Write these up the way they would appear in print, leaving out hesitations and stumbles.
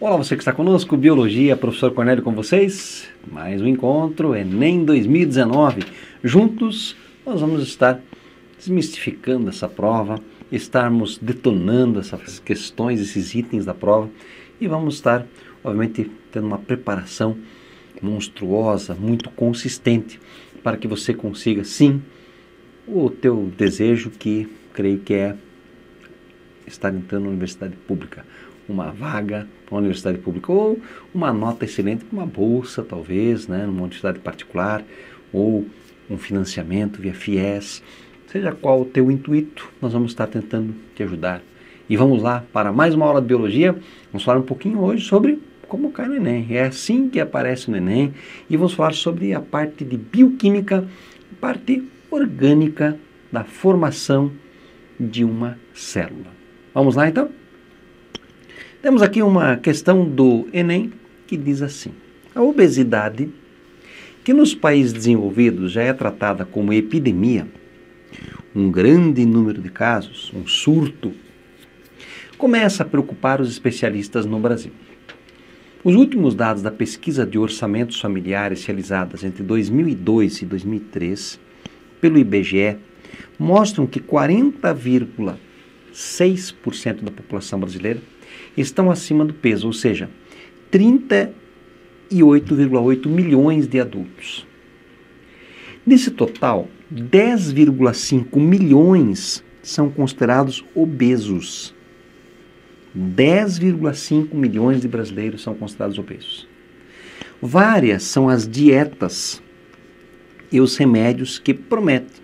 Olá, você que está conosco, Biologia, professor Cornélio com vocês. Mais um encontro, Enem 2019. Juntos nós vamos estar desmistificando essa prova, estarmos detonando essas questões, esses itens da prova e vamos estar, obviamente, tendo uma preparação monstruosa, muito consistente para que você consiga, sim, o teu desejo, que creio que é estar entrando na universidade pública, uma vaga para uma universidade pública ou uma nota excelente para uma bolsa, talvez, né, numa universidade particular ou um financiamento via FIES. Seja qual o teu intuito, nós vamos estar tentando te ajudar. E vamos lá para mais uma aula de Biologia. Vamos falar um pouquinho hoje sobre como cai no Enem. É assim que aparece no Enem. E vamos falar sobre a parte de bioquímica, parte orgânica da formação de uma célula. Vamos lá então? Temos aqui uma questão do Enem que diz assim: a obesidade, que nos países desenvolvidos já é tratada como epidemia, um grande número de casos, um surto, começa a preocupar os especialistas no Brasil. Os últimos dados da pesquisa de orçamentos familiares realizadas entre 2002 e 2003 pelo IBGE mostram que 40,6% da população brasileira estão acima do peso, ou seja, 38,8 milhões de adultos. Nesse total, 10,5 milhões são considerados obesos. 10,5 milhões de brasileiros são considerados obesos. Várias são as dietas e os remédios que prometem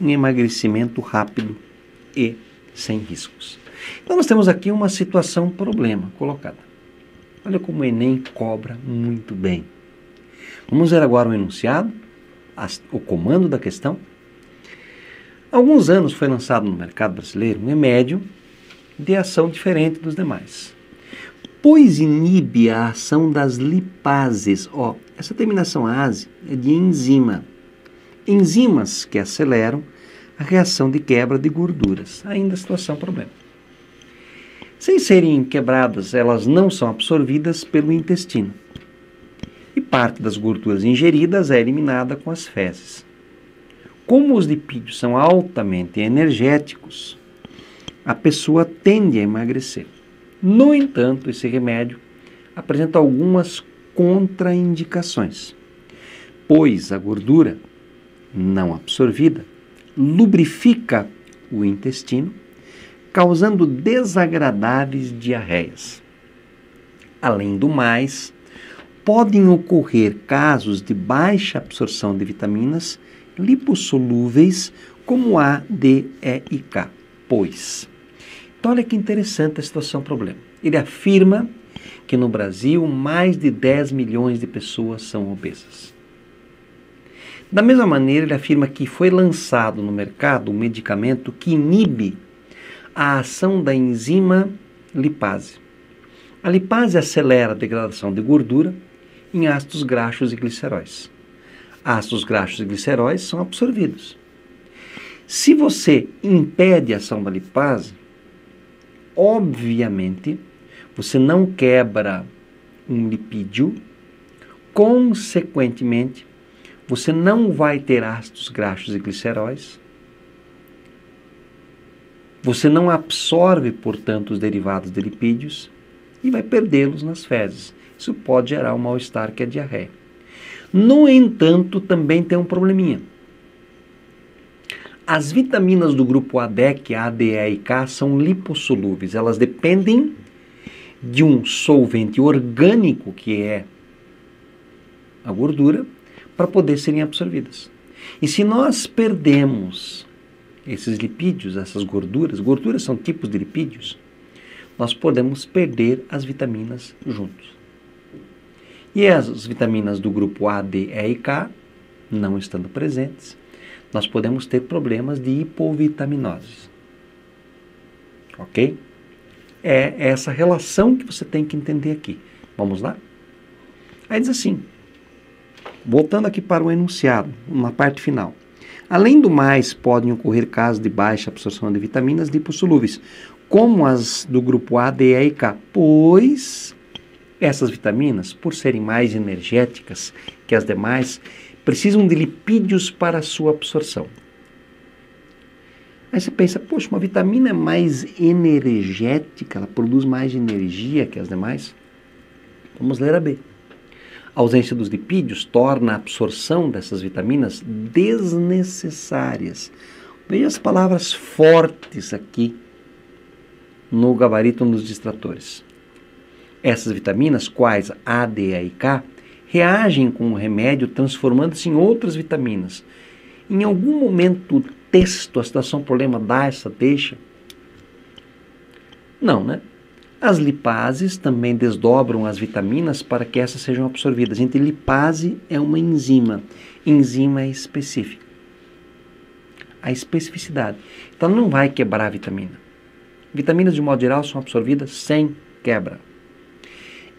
um emagrecimento rápido e sem riscos. Então nós temos aqui uma situação problema colocada. Olha como o Enem cobra muito bem. Vamos ver agora o enunciado, o comando da questão. Há alguns anos foi lançado no mercado brasileiro um remédio de ação diferente dos demais, pois inibe a ação das lipases. Essa terminação ase é de enzima. Enzimas que aceleram a reação de quebra de gorduras. Ainda a situação problema. Sem serem quebradas, elas não são absorvidas pelo intestino. E parte das gorduras ingeridas é eliminada com as fezes. Como os lipídios são altamente energéticos, a pessoa tende a emagrecer. No entanto, esse remédio apresenta algumas contraindicações, pois a gordura não absorvida lubrifica o intestino, causando desagradáveis diarreias. Além do mais, podem ocorrer casos de baixa absorção de vitaminas lipossolúveis como A, D, E e K, pois. Então, olha que interessante a situação problema. Ele afirma que no Brasil mais de 10 milhões de pessoas são obesas. Da mesma maneira, ele afirma que foi lançado no mercado um medicamento que inibe a ação da enzima lipase. A lipase acelera a degradação de gordura em ácidos graxos e gliceróis. Ácidos graxos e gliceróis são absorvidos. Se você impede a ação da lipase, obviamente, você não quebra um lipídio, consequentemente, você não vai ter ácidos graxos e gliceróis, você não absorve, portanto, os derivados de lipídios e vai perdê-los nas fezes. Isso pode gerar um mal-estar, que é a diarreia. No entanto, também tem um probleminha. As vitaminas do grupo ADEC, A, D, E e K, são lipossolúveis. Elas dependem de um solvente orgânico, que é a gordura, para poder serem absorvidas. E se nós perdemos esses lipídios, essas gorduras são tipos de lipídios, nós podemos perder as vitaminas juntos. E as vitaminas do grupo A, D, E e K, não estando presentes, nós podemos ter problemas de hipovitaminose. Ok? É essa relação que você tem que entender aqui. Vamos lá? Aí diz assim, voltando aqui para o enunciado, na parte final. Além do mais, podem ocorrer casos de baixa absorção de vitaminas lipossolúveis, como as do grupo A, D, E e K, pois essas vitaminas, por serem mais energéticas que as demais, precisam de lipídios para a sua absorção. Aí você pensa, poxa, uma vitamina é mais energética, ela produz mais energia que as demais? Vamos ler a B. A ausência dos lipídios torna a absorção dessas vitaminas desnecessárias. Veja as palavras fortes aqui no gabarito dos distratores. Essas vitaminas, quais A, D, E e K, reagem com o remédio transformando-se em outras vitaminas. Em algum momento o texto, a situação, o problema dá essa deixa? Não, né? As lipases também desdobram as vitaminas para que essas sejam absorvidas. Gente, lipase é uma enzima. Enzima é específica. A especificidade. Então não vai quebrar a vitamina. Vitaminas, de modo geral, são absorvidas sem quebra.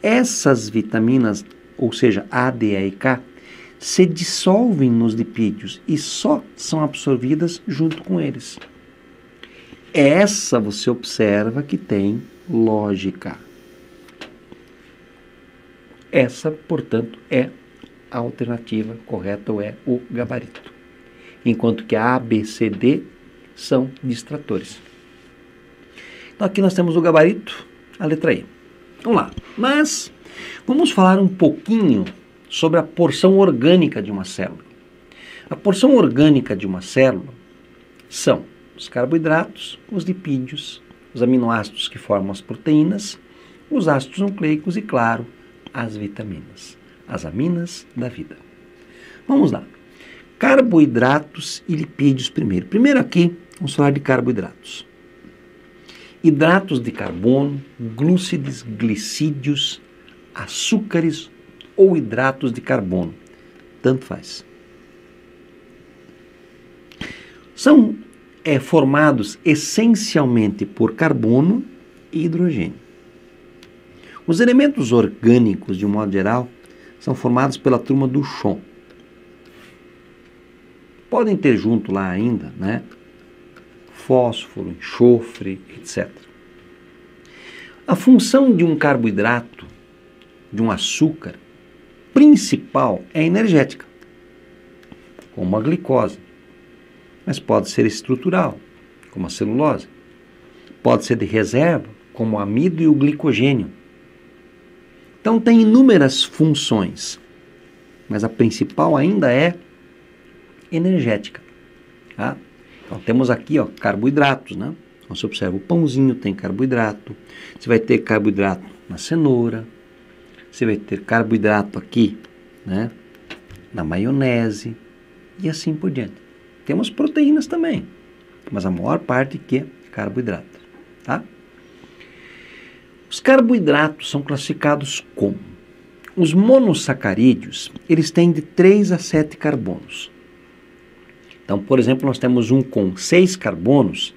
Essas vitaminas, ou seja, A, D, E e K, se dissolvem nos lipídios e só são absorvidas junto com eles. Essa você observa que tem lógica. Essa, portanto, é a alternativa correta, ou é o gabarito. Enquanto que a B, C, D são distratores. Então aqui nós temos o gabarito, a letra E. Vamos lá. Mas vamos falar um pouquinho sobre a porção orgânica de uma célula. A porção orgânica de uma célula são os carboidratos, os lipídios, os aminoácidos que formam as proteínas, os ácidos nucleicos e, claro, as vitaminas, as aminas da vida. Vamos lá. Carboidratos e lipídios primeiro. Primeiro aqui, vamos falar de carboidratos. Hidratos de carbono, glúcides, glicídios, açúcares ou hidratos de carbono. Tanto faz. São formados essencialmente por carbono e hidrogênio. Os elementos orgânicos, de um modo geral, são formados pela turma do chão. Podem ter junto lá ainda, né? Fósforo, enxofre, etc. A função de um carboidrato, de um açúcar, principal é energética, como a glicose. Mas pode ser estrutural, como a celulose. Pode ser de reserva, como o amido e o glicogênio. Então tem inúmeras funções, mas a principal ainda é energética. Tá? Então temos aqui, ó, carboidratos, né? Então, você observa, o pãozinho tem carboidrato, você vai ter carboidrato na cenoura, você vai ter carboidrato aqui, né, na maionese e assim por diante. Temos proteínas também, mas a maior parte que é carboidrato, tá? Os carboidratos são classificados como? Os monossacarídeos, eles têm de 3 a 7 carbonos. Então, por exemplo, nós temos um com 6 carbonos.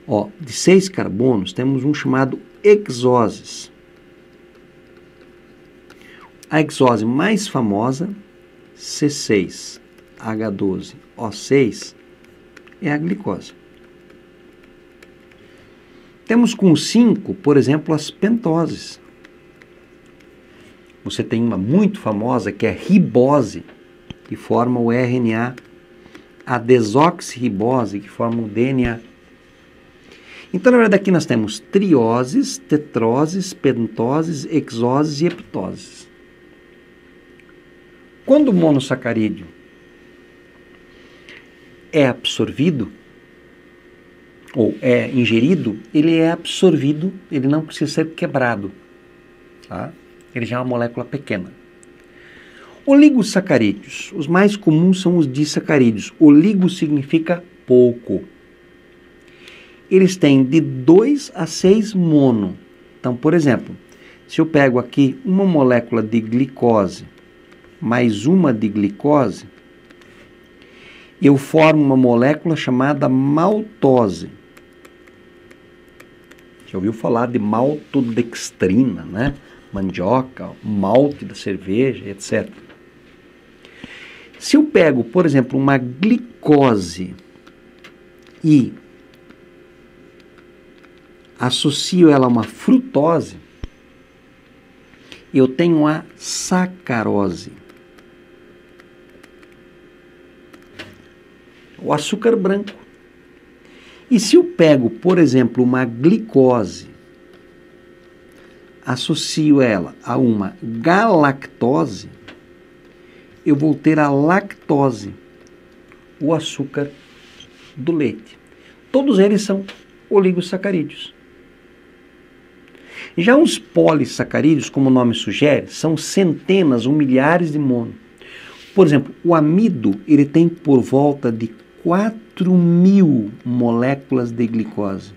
Ó, de 6 carbonos, temos um chamado hexoses. A hexose mais famosa, C6H12O6, é a glicose. Temos com 5, por exemplo, as pentoses. Você tem uma muito famosa que é ribose, que forma o RNA, a desoxirribose, que forma o DNA. Então, na verdade, aqui nós temos trioses, tetroses, pentoses, hexoses e heptoses. Quando o monossacarídeo é absorvido, ou é ingerido, ele é absorvido, ele não precisa ser quebrado. Tá? Ele já é uma molécula pequena. Oligosacarídeos. Os mais comuns são os disacarídeos. Oligo significa pouco. Eles têm de 2 a 6 mono. Então, por exemplo, se eu pego aqui uma molécula de glicose mais uma de glicose, eu formo uma molécula chamada maltose. Já ouviu falar de maltodextrina, né? Mandioca, malte da cerveja, etc. Se eu pego, por exemplo, uma glicose e associo ela a uma frutose, eu tenho a sacarose. O açúcar branco. E se eu pego, por exemplo, uma glicose, associo ela a uma galactose, eu vou ter a lactose, o açúcar do leite. Todos eles são oligosacarídeos. Já os polissacarídeos, como o nome sugere, são centenas ou milhares de mono. Por exemplo, o amido, ele tem por volta de 4.000 moléculas de glicose.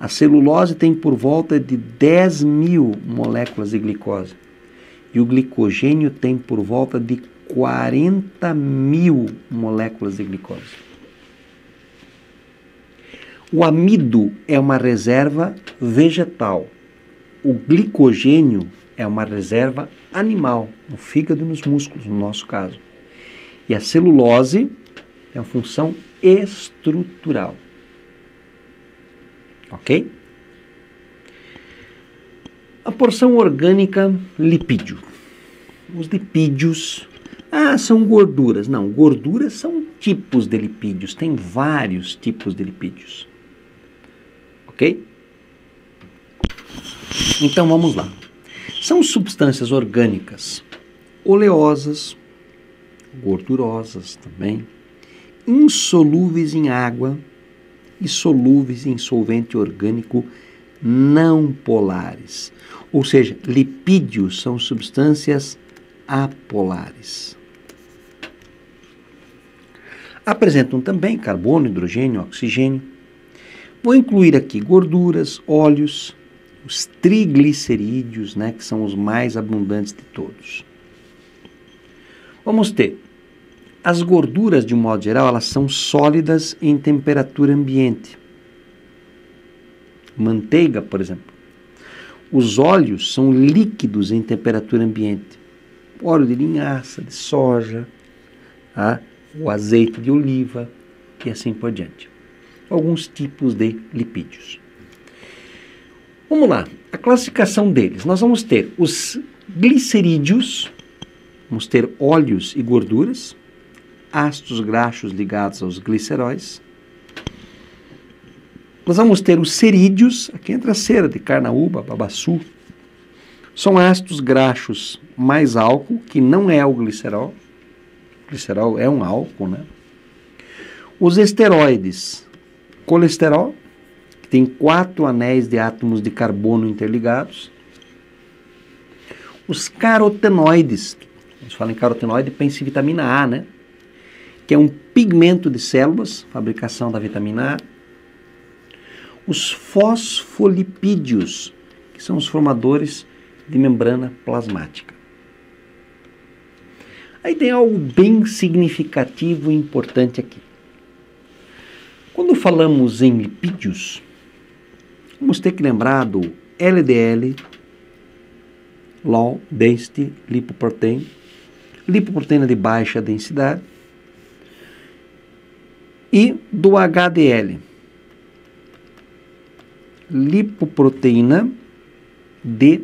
A celulose tem por volta de 10.000 moléculas de glicose. E o glicogênio tem por volta de 40.000 moléculas de glicose. O amido é uma reserva vegetal. O glicogênio é uma reserva animal, no fígado e nos músculos, no nosso caso. E a celulose tem uma função estrutural. Ok? A porção orgânica, lipídio. Os lipídios, são gorduras. Não, gorduras são tipos de lipídios. Tem vários tipos de lipídios. Ok? Então vamos lá. São substâncias orgânicas oleosas, gordurosas também, insolúveis em água e solúveis em solvente orgânico não polares. Ou seja, lipídios são substâncias apolares. Apresentam também carbono, hidrogênio, oxigênio. Vou incluir aqui gorduras, óleos, os triglicerídeos, que são os mais abundantes de todos. Vamos ter as gorduras, de um modo geral, elas são sólidas em temperatura ambiente. Manteiga, por exemplo. Os óleos são líquidos em temperatura ambiente. Óleo de linhaça, de soja, o azeite de oliva e assim por diante. Alguns tipos de lipídios. Vamos lá, a classificação deles. Nós vamos ter os glicerídeos, vamos ter óleos e gorduras, ácidos graxos ligados aos gliceróis. Nós vamos ter os cerídeos, aqui entra a cera de carnaúba, babaçu. São ácidos graxos mais álcool, que não é o glicerol. O glicerol é um álcool, Os esteroides, colesterol, que tem 4 anéis de átomos de carbono interligados. Os carotenoides, a gente fala em carotenoide, pensa em vitamina A, que é um pigmento de células, fabricação da vitamina A. Os fosfolipídios, que são os formadores de membrana plasmática. Aí tem algo bem significativo e importante aqui. Quando falamos em lipídios, vamos ter que lembrar do LDL, Low Density Lipoprotein, lipoproteína de baixa densidade, e do HDL, lipoproteína de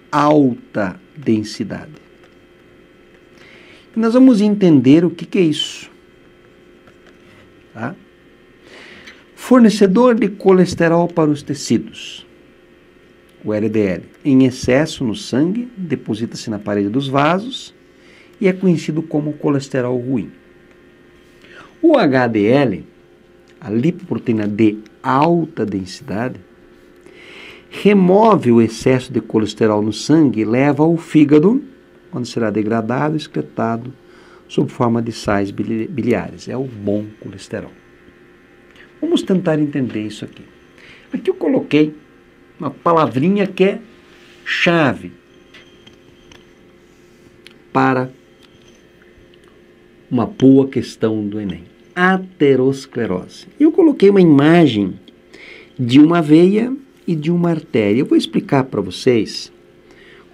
alta densidade. E nós vamos entender o que é isso. Fornecedor de colesterol para os tecidos, o LDL, em excesso no sangue, deposita-se na parede dos vasos e é conhecido como colesterol ruim. O HDL, a lipoproteína de alta densidade, remove o excesso de colesterol no sangue e leva ao fígado, onde será degradado e excretado sob forma de sais biliares. É o bom colesterol. Vamos tentar entender isso aqui. Aqui eu coloquei uma palavrinha que é chave para uma boa questão do Enem. Aterosclerose. Eu coloquei uma imagem de uma veia e de uma artéria. Eu vou explicar para vocês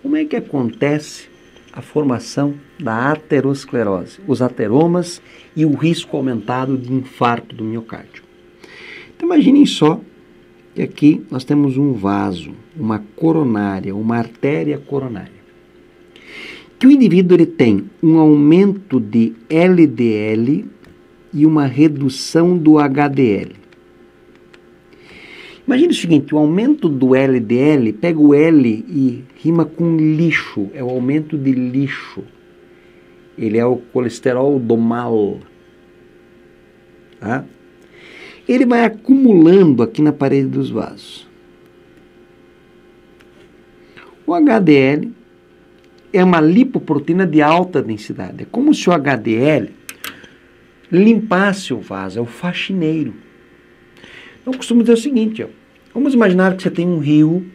como é que acontece a formação da aterosclerose, os ateromas e o risco aumentado de infarto do miocárdio. Então imaginem só que aqui nós temos um vaso, uma coronária, uma artéria coronária. Que o indivíduo ele tem um aumento de LDL e uma redução do HDL. Imagine o seguinte, o aumento do LDL, pega o L e rima com lixo, é o aumento de lixo. Ele é o colesterol do mal. Tá? Ele vai acumulando aqui na parede dos vasos. O HDL é uma lipoproteína de alta densidade. É como se o HDL limpasse o vaso, é o faxineiro. Eu costumo dizer o seguinte, ó, vamos imaginar que você tem um rio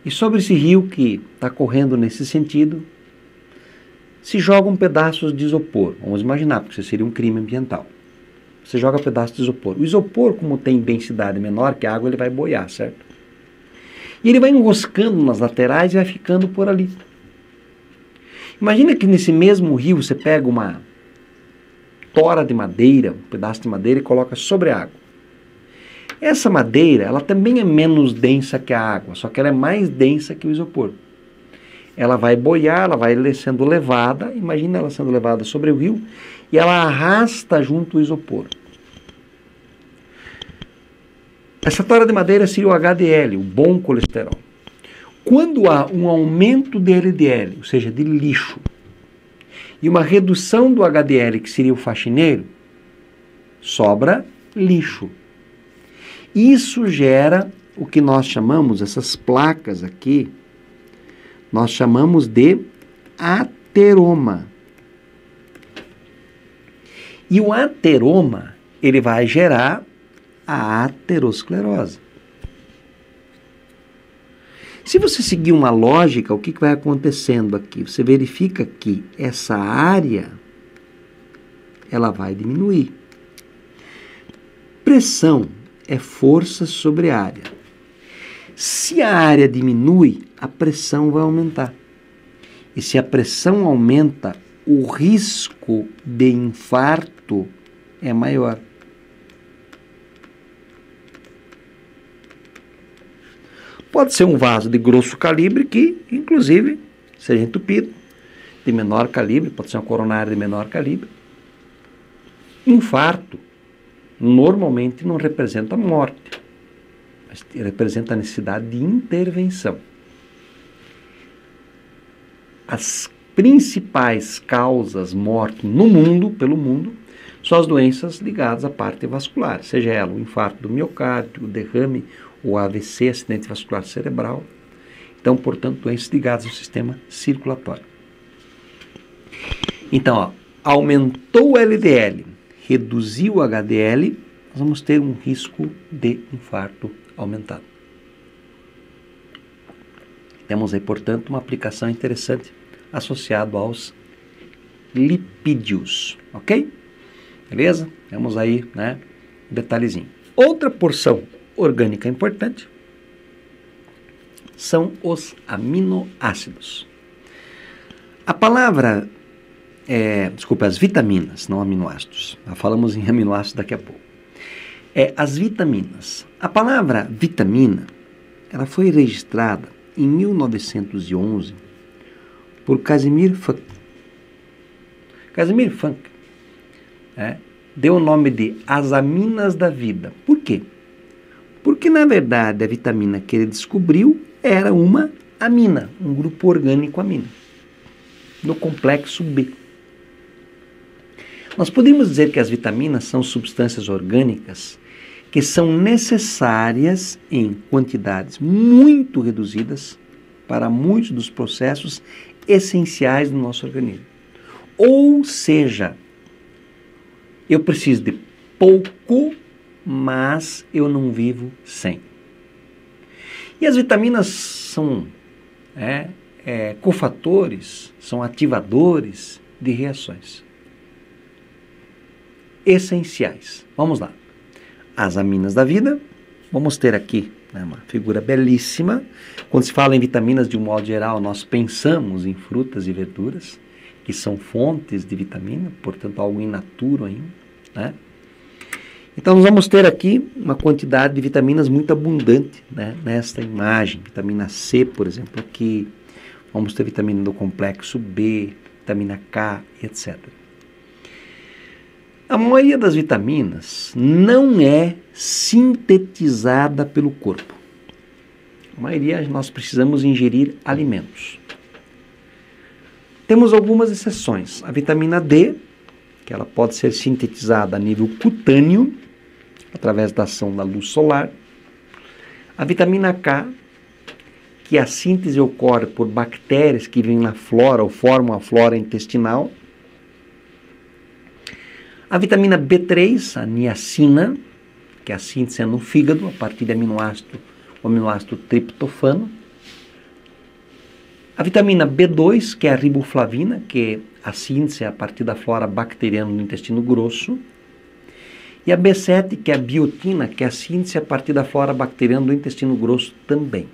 e sobre esse rio que está correndo nesse sentido, se jogam pedaços de isopor. Vamos imaginar, porque isso seria um crime ambiental. Você joga pedaços de isopor. O isopor, como tem densidade menor que a água, ele vai boiar, certo? E ele vai enroscando nas laterais e vai ficando por ali. Imagina que nesse mesmo rio você pega uma tora de madeira, um pedaço de madeira e coloca sobre a água. Essa madeira, ela também é menos densa que a água, só que ela é mais densa que o isopor. Ela vai boiar, ela vai sendo levada, imagina ela sendo levada sobre o rio, e ela arrasta junto o isopor. Essa tora de madeira seria o HDL, o bom colesterol. Quando há um aumento de LDL, ou seja, de lixo, e uma redução do HDL, que seria o faxineiro, sobra lixo. Isso gera o que nós chamamos, essas placas aqui, nós chamamos de ateroma. E o ateroma, ele vai gerar a aterosclerose. Se você seguir uma lógica, o que vai acontecendo aqui? Você verifica que essa área, ela vai diminuir. Pressão é força sobre a área. Se a área diminui, a pressão vai aumentar. E se a pressão aumenta, o risco de infarto é maior. Pode ser um vaso de grosso calibre que, inclusive, seja entupido, de menor calibre, pode ser uma coronária de menor calibre. Infarto normalmente não representa morte, mas representa a necessidade de intervenção. As principais causas morte no mundo, pelo mundo, são as doenças ligadas à parte vascular, seja ela o infarto do miocárdio, o derrame, o AVC, acidente vascular cerebral. Então, portanto, doenças ligadas ao sistema circulatório. Então, ó, aumentou o LDL, reduziu o HDL, nós vamos ter um risco de infarto aumentado. Temos aí, portanto, uma aplicação interessante associada aos lipídios, ok? Beleza? Temos aí, né, um detalhezinho. Outra porção orgânica importante são os aminoácidos. A palavra, as vitaminas, não aminoácidos. Já falamos em aminoácidos daqui a pouco. As vitaminas. A palavra vitamina, ela foi registrada em 1911 por Casimir Funk. Casimir Funk deu o nome de as aminas da vida. Por quê? Porque, na verdade, a vitamina que ele descobriu era uma amina, um grupo orgânico amino, no complexo B. Nós podemos dizer que as vitaminas são substâncias orgânicas que são necessárias em quantidades muito reduzidas para muitos dos processos essenciais do nosso organismo. Ou seja, eu preciso de pouco, mas eu não vivo sem. E as vitaminas são cofatores, são ativadores de reações essenciais. Vamos lá. As aminas da vida, vamos ter aqui uma figura belíssima. Quando se fala em vitaminas, de um modo geral, nós pensamos em frutas e verduras, que são fontes de vitamina, portanto algo in natura ainda, né? Então, nós vamos ter aqui uma quantidade de vitaminas muito abundante, né, nesta imagem. Vitamina C, por exemplo, aqui. Vamos ter vitamina do complexo B, vitamina K, etc. A maioria das vitaminas não é sintetizada pelo corpo. A maioria nós precisamos ingerir alimentos. Temos algumas exceções. A vitamina D, que ela pode ser sintetizada a nível cutâneo, através da ação da luz solar. A vitamina K, que a síntese ocorre por bactérias que vivem na flora ou formam a flora intestinal. A vitamina B3, a niacina, que a síntese é no fígado, a partir de o aminoácido triptofano. A vitamina B2, que é a riboflavina, que a síntese é a partir da flora bacteriana no intestino grosso. E a B7, que é a biotina, que é a síntese a partir da flora bacteriana do intestino grosso também.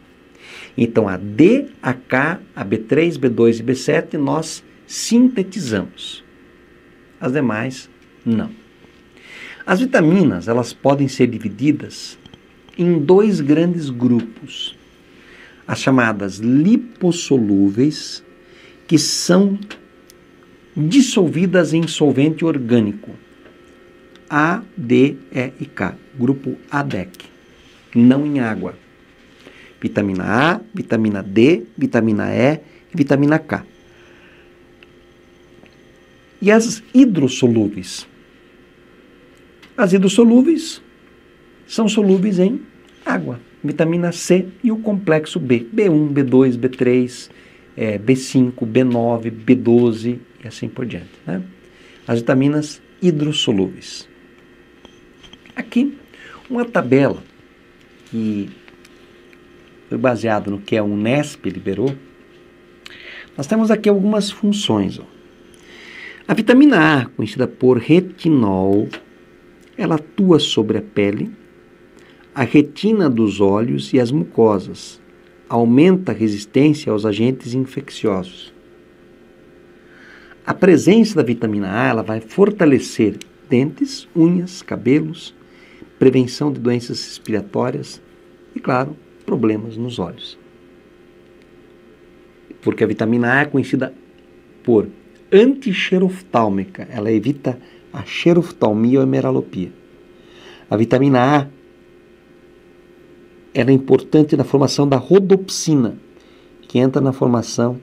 Então, a D, a K, a B3, B2 e B7 nós sintetizamos. As demais, não. As vitaminas, elas podem ser divididas em dois grandes grupos. As chamadas lipossolúveis, que são dissolvidas em solvente orgânico. A, D, E e K. Grupo ADEC. Não em água. Vitamina A, vitamina D, vitamina E e vitamina K. E as hidrossolúveis? As hidrossolúveis são solúveis em água. Vitamina C e o complexo B. B1, B2, B3, B5, B9, B12 e assim por diante. Né? As vitaminas hidrossolúveis. Aqui, uma tabela que foi baseada no que a Unesp liberou. Nós temos aqui algumas funções. Ó. A vitamina A, conhecida por retinol, ela atua sobre a pele, a retina dos olhos e as mucosas. Aumenta a resistência aos agentes infecciosos. A presença da vitamina A, ela vai fortalecer dentes, unhas, cabelos, prevenção de doenças respiratórias e, claro, problemas nos olhos. Porque a vitamina A é conhecida por antixeroftálmica. Ela evita a xeroftalmia ou hemeralopia. A vitamina A ela é importante na formação da rodopsina, que entra na formação,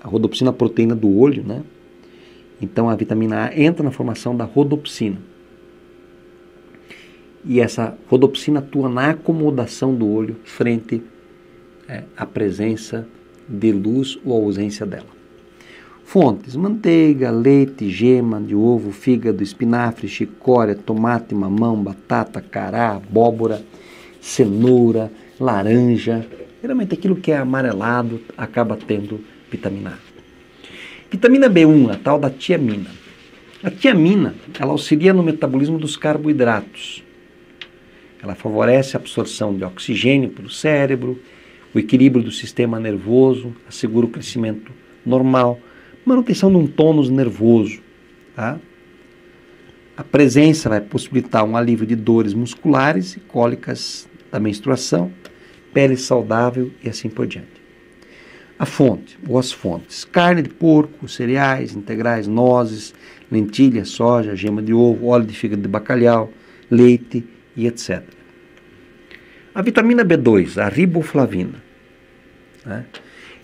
a rodopsina, a proteína do olho, né? Então a vitamina A entra na formação da rodopsina. E essa rodopsina atua na acomodação do olho frente à presença de luz ou ausência dela. Fontes: manteiga, leite, gema de ovo, fígado, espinafre, chicória, tomate, mamão, batata, cará, abóbora, cenoura, laranja. Geralmente aquilo que é amarelado acaba tendo vitamina A. Vitamina B1, a tal da tiamina. A tiamina, ela auxilia no metabolismo dos carboidratos. Ela favorece a absorção de oxigênio pelo cérebro, o equilíbrio do sistema nervoso, assegura o crescimento normal, manutenção de um tônus nervoso. Tá? A presença vai possibilitar um alívio de dores musculares e cólicas da menstruação, pele saudável e assim por diante. A fonte, ou as fontes: carne de porco, cereais integrais, nozes, lentilha, soja, gema de ovo, óleo de fígado de bacalhau, leite e etc. A vitamina B2, a riboflavina, né?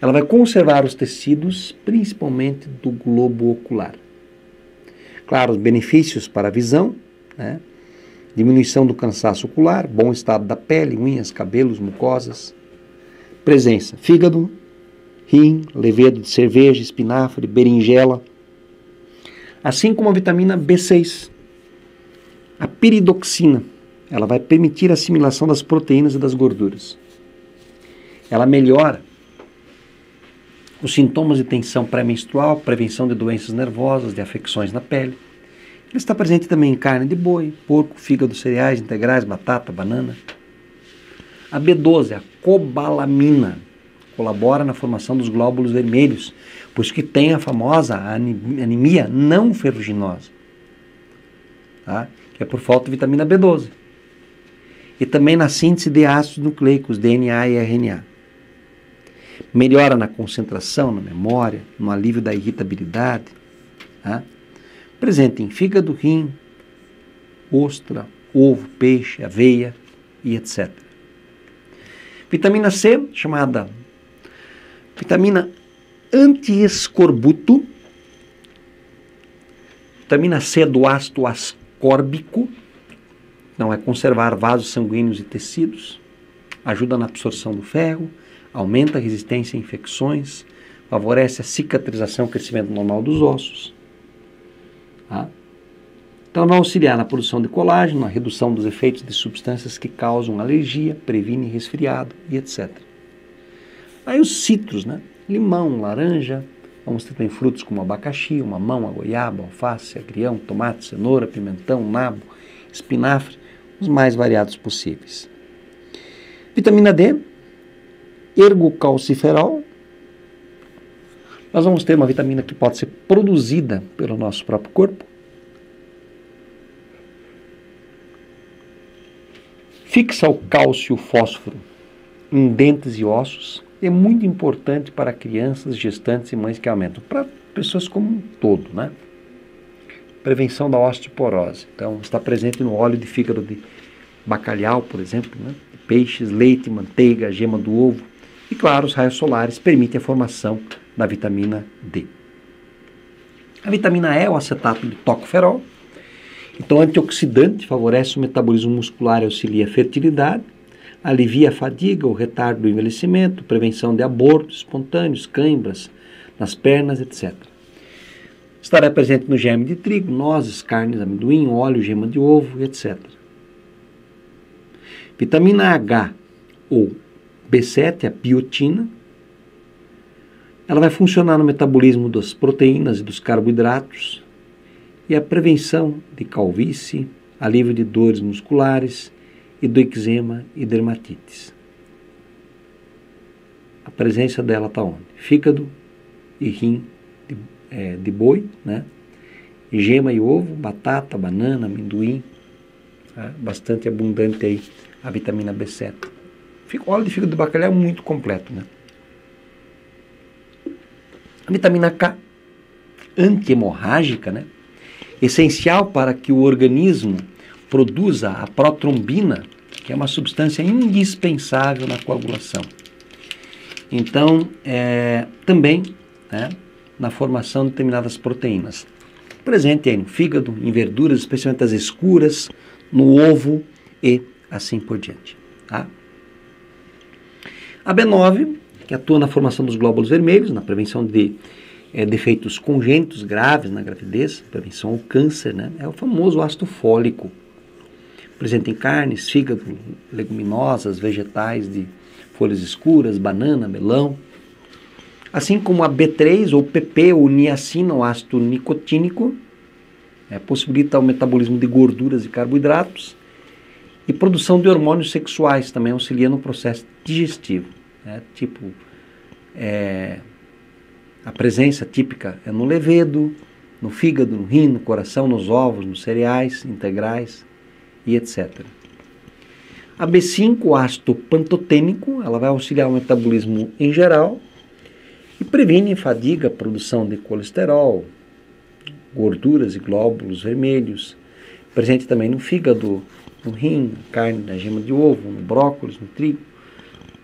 Ela vai conservar os tecidos, principalmente do globo ocular. Claro, os benefícios para a visão, né? Diminuição do cansaço ocular, bom estado da pele, unhas, cabelos, mucosas. Presença: fígado, rim, levedo de cerveja, espinafre, berinjela. Assim como a vitamina B6, a piridoxina. Ela vai permitir a assimilação das proteínas e das gorduras. Ela melhora os sintomas de tensão pré-menstrual, prevenção de doenças nervosas, de afecções na pele. Ela está presente também em carne de boi, porco, fígado, cereais integrais, batata, banana. A B12, a cobalamina, colabora na formação dos glóbulos vermelhos, pois que tem a famosa anemia não ferruginosa. tá? Que é por falta de vitamina B12. E também na síntese de ácidos nucleicos, DNA e RNA. Melhora na concentração, na memória, no alívio da irritabilidade. Tá? Presente em fígado, rim, ostra, ovo, peixe, aveia e etc. Vitamina C, chamada vitamina anti-escorbuto. Vitamina C do ácido ascórbico. Não é conservar vasos sanguíneos e tecidos. Ajuda na absorção do ferro. Aumenta a resistência a infecções. Favorece a cicatrização e crescimento normal dos ossos. Tá? Então, vai auxiliar na produção de colágeno, na redução dos efeitos de substâncias que causam alergia, previne resfriado e etc. Aí os citros, né? Limão, laranja, vamos ter também frutos como abacaxi, mamão, a goiaba, alface, agrião, tomate, cenoura, pimentão, nabo, espinafre, os mais variados possíveis. Vitamina D, ergocalciferol. Nós vamos ter uma vitamina que pode ser produzida pelo nosso próprio corpo. Fixa o cálcio e o fósforo em dentes e ossos. É muito importante para crianças, gestantes e mães que aumentam. Para pessoas como um todo, né? Prevenção da osteoporose. Então, está presente no óleo de fígado de bacalhau, por exemplo, né? Peixes, leite, manteiga, gema do ovo. E, claro, os raios solares permitem a formação da vitamina D. A vitamina E é o acetato de tocoferol. Então, antioxidante, favorece o metabolismo muscular e auxilia a fertilidade, alivia a fadiga, o retardo do envelhecimento, prevenção de abortos espontâneos, cãibras nas pernas, etc. Estará presente no germe de trigo, nozes, carnes, amendoim, óleo, gema de ovo, etc. Vitamina H ou B7, a biotina, ela vai funcionar no metabolismo das proteínas e dos carboidratos e a prevenção de calvície, alívio de dores musculares e do eczema e dermatites. A presença dela está onde? Fígado e rim de boi, né? Gema e ovo, batata, banana, amendoim, tá? Bastante abundante aí a vitamina B7. O óleo de fígado de bacalhau é muito completo, né? A vitamina K, anti-hemorrágica, né? Essencial para que o organismo produza a protrombina, que é uma substância indispensável na coagulação. Então, também, né, na formação de determinadas proteínas. Presente aí no fígado, em verduras, especialmente as escuras, no ovo e assim por diante. Tá? A B9, que atua na formação dos glóbulos vermelhos, na prevenção de defeitos congênitos graves na gravidez, prevenção ao câncer, né? É o famoso ácido fólico, presente em carnes, fígado, leguminosas, vegetais de folhas escuras, banana, melão. Assim como a B3 ou PP ou niacina, o ácido nicotínico, possibilita o metabolismo de gorduras e carboidratos e produção de hormônios sexuais, também auxilia no processo digestivo. A presença típica é no levedo, no fígado, no rim, no coração, nos ovos, nos cereais integrais e etc. A B5, o ácido pantotênico, ela vai auxiliar o metabolismo em geral e previne fadiga, produção de colesterol, gorduras e glóbulos vermelhos. Presente também no fígado, no rim, na carne, na gema de ovo, no brócolis, no trigo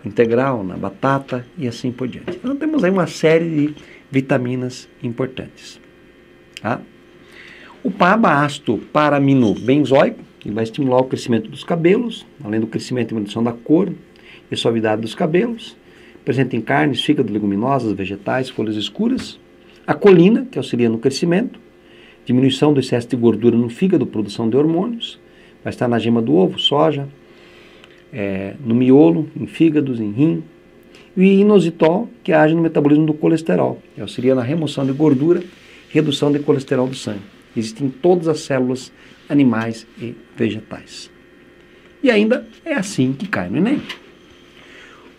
integral, na batata e assim por diante. Então temos aí uma série de vitaminas importantes. Tá? O PABA, ácido paraminobenzoico, que vai estimular o crescimento dos cabelos, além do crescimento e manutenção da cor e suavidade dos cabelos. Presente em carnes, fígado, leguminosas, vegetais, folhas escuras. A colina, que auxilia no crescimento. Diminuição do excesso de gordura no fígado, produção de hormônios. Vai estar na gema do ovo, soja, no miolo, em fígados, em rim. E o inositol, que age no metabolismo do colesterol, que auxilia na remoção de gordura, redução de colesterol do sangue. Existem em todas as células animais e vegetais. E ainda é assim que cai no Enem.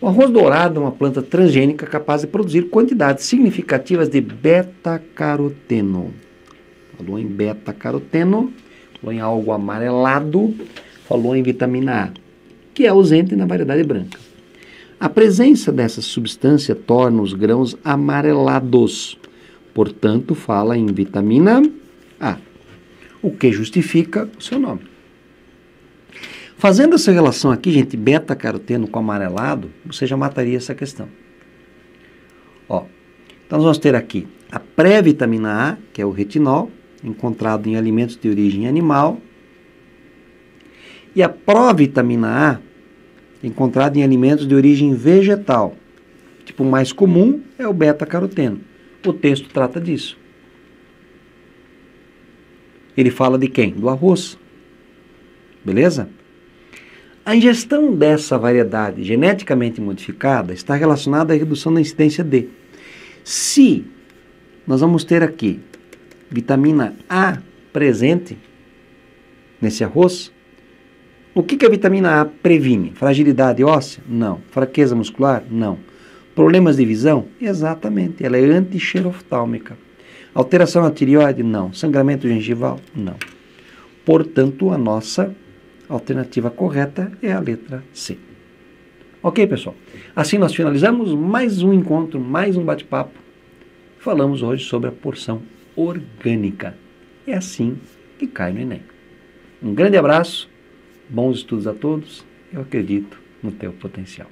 O arroz dourado é uma planta transgênica capaz de produzir quantidades significativas de beta-caroteno. Falou em beta-caroteno, falou em algo amarelado, falou em vitamina A, que é ausente na variedade branca. A presença dessa substância torna os grãos amarelados, portanto, fala em vitamina A, o que justifica o seu nome. Fazendo essa relação aqui, gente, beta-caroteno com amarelado, você já mataria essa questão. Ó, então nós vamos ter aqui a pré-vitamina A, que é o retinol, encontrado em alimentos de origem animal, e a provitamina A, encontrada em alimentos de origem vegetal. O tipo mais comum é o beta-caroteno. O texto trata disso. Ele fala de quem? Do arroz. Beleza? A ingestão dessa variedade geneticamente modificada está relacionada à redução da incidência de. Se nós vamos ter aqui vitamina A presente nesse arroz, o que a vitamina A previne? Fragilidade óssea? Não. Fraqueza muscular? Não. Problemas de visão? Exatamente. Ela é antixeroftálmica. Alteração na tireoide? Não. Sangramento gengival? Não. Portanto, a nossa alternativa correta é a letra C. Ok, pessoal? Assim nós finalizamos mais um encontro, mais um bate-papo. Falamos hoje sobre a porção orgânica. É assim que cai no Enem. Um grande abraço. Bons estudos a todos, eu acredito no teu potencial.